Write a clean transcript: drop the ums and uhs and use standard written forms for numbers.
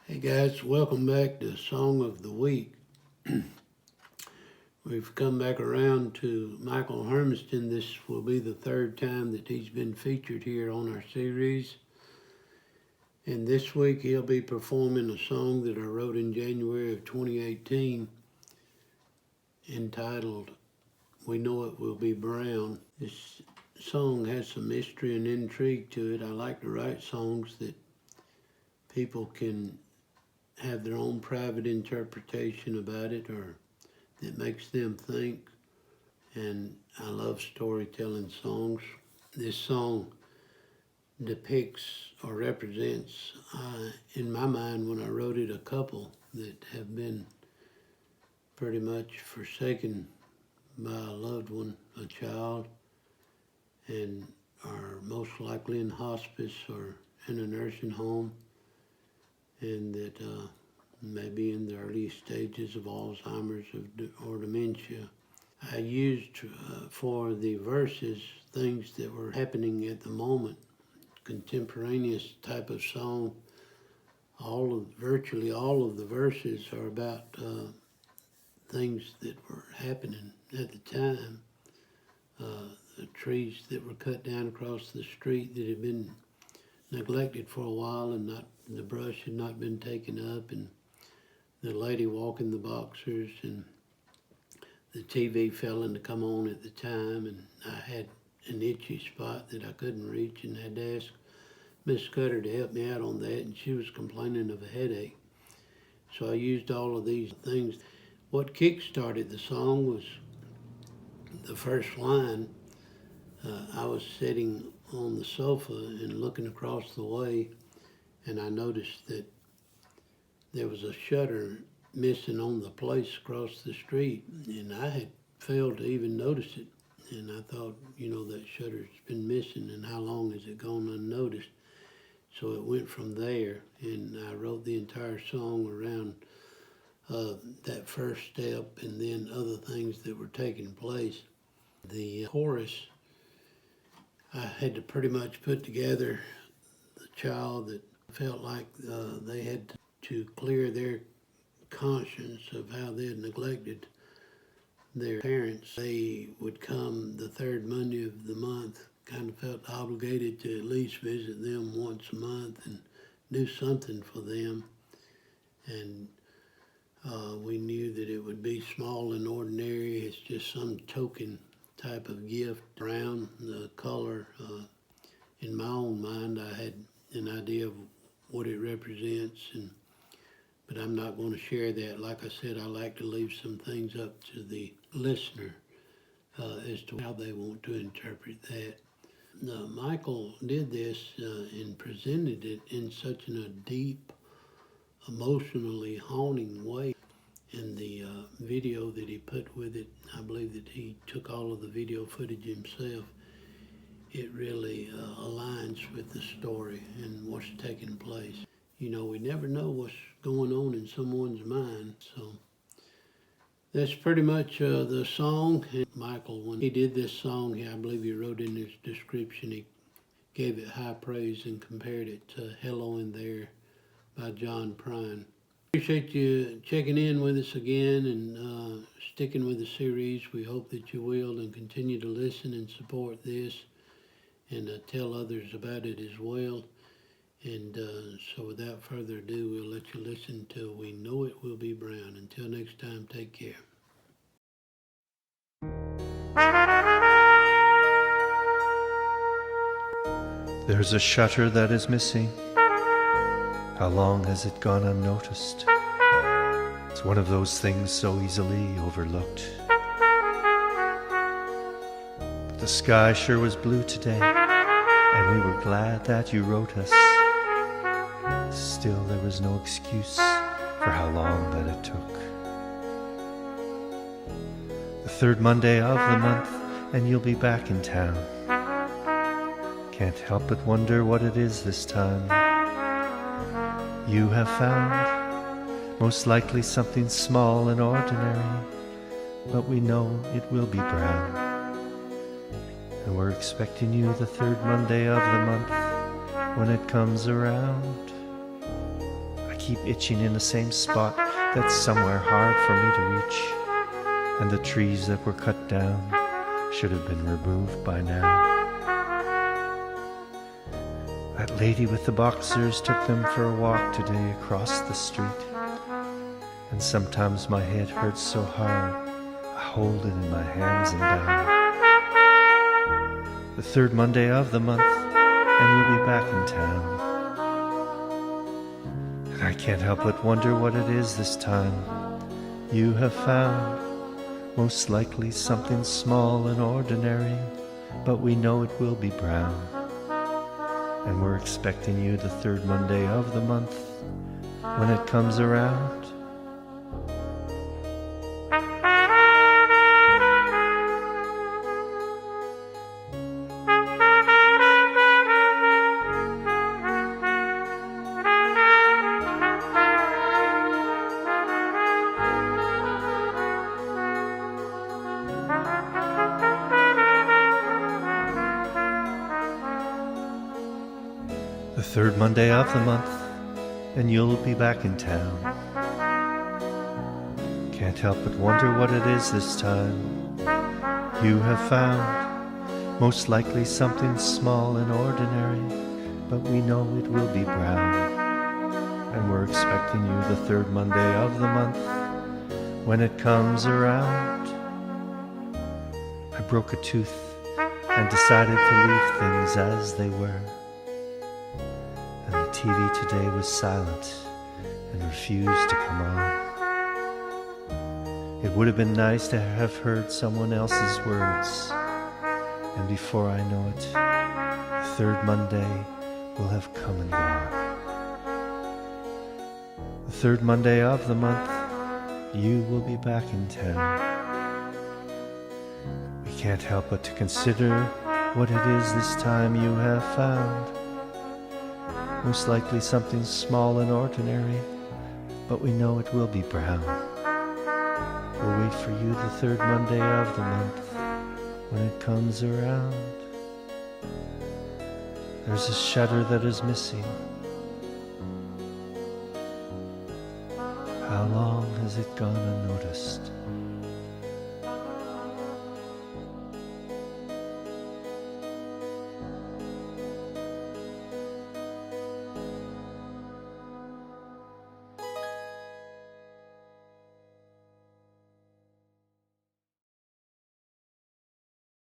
Hey guys, welcome back to Song of the Week. We've come back around to Michael Hermiston. This will be the third time that he's been featured here on our series. And this week he'll be performing a song that I wrote in January of 2018 entitled, We Know It Will Be Brown. This song has some mystery and intrigue to it. I like to write songs that people can have their own private interpretation about it or that makes them think. And I love storytelling songs. This song depicts or represents, in my mind when I wrote it, a couple that have been pretty much forsaken by a loved one, a child, and are most likely in hospice or in a nursing home, and that maybe in the early stages of Alzheimer's or dementia. I used for the verses things that were happening at the moment, contemporaneous type of song. Virtually all of the verses are about things that were happening at the time. The trees that were cut down across the street that had been neglected for a while and the brush had not been taken up, and the lady walking the boxers, and the TV failing to come on at the time, and I had an itchy spot that I couldn't reach and had to ask Miss Scudder to help me out on that, and she was complaining of a headache. So I used all of these things. What kick-started the song was the first line. I was sitting on the sofa and looking across the way, and I noticed that there was a shutter missing on the place across the street, and I had failed to even notice it. And I thought, that shutter's been missing, and how long has it gone unnoticed? So it went from there, and I wrote the entire song around that first step and then other things that were taking place. The chorus, I had to pretty much put together the child that felt like they had to clear their conscience of how they had neglected their parents. They would come the third Monday of the month, kind of felt obligated to at least visit them once a month and do something for them. And we knew that it would be small and ordinary. It's just some token type of gift. Brown, the color, in my own mind, I had an idea of what it represents, but I'm not going to share that. Like I said, I like to leave some things up to the listener as to how they want to interpret that. Michael did this and presented it in such a deep, emotionally haunting way. In the video that he put with it, I believe that he took all of the video footage himself. It really aligns with the story and what's taking place. We never know what's going on in someone's mind. So that's pretty much the song. And Michael, when he did this song, I believe he wrote in his description, he gave it high praise and compared it to Hello in There by John Prine. Appreciate you checking in with us again and sticking with the series. We hope that you will and continue to listen and support this and tell others about it as well. And so without further ado, we'll let you listen to We Know It Will Be Brown. Until next time, take care. There's a shutter that is missing. How long has it gone unnoticed? It's one of those things so easily overlooked. But the sky sure was blue today, and we were glad that you wrote us. Still, there was no excuse for how long that it took. The third Monday of the month, and you'll be back in town. Can't help but wonder what it is this time. You have found most likely something small and ordinary, but we know it will be brown. And we're expecting you the third Monday of the month when it comes around. keep itching in the same spot that's somewhere hard for me to reach. And the trees that were cut down should have been removed by now. That lady with the boxers took them for a walk today across the street. And sometimes my head hurts so hard, I hold it in my hands and down. The third Monday of the month, and you'll be back in town. And I can't help but wonder what it is this time you have found. Most likely something small and ordinary, but we know it will be brown. And we're expecting you the third Monday of the month when it comes around. The third Monday of the month, and you'll be back in town. Can't help but wonder what it is this time you have found. Most likely something small and ordinary, but we know it will be brown. And we're expecting you the third Monday of the month when it comes around. I broke a tooth and decided to leave things as they were. And the TV today was silent and refused to come on. It would have been nice to have heard someone else's words. And before I know it, the third Monday will have come and gone. The third Monday of the month, you will be back in town. We can't help but to consider what it is this time you have found. Most likely something small and ordinary, but we know it will be brown. We'll wait for you the third Monday of the month when it comes around. There's a shutter that is missing. How long has it gone unnoticed?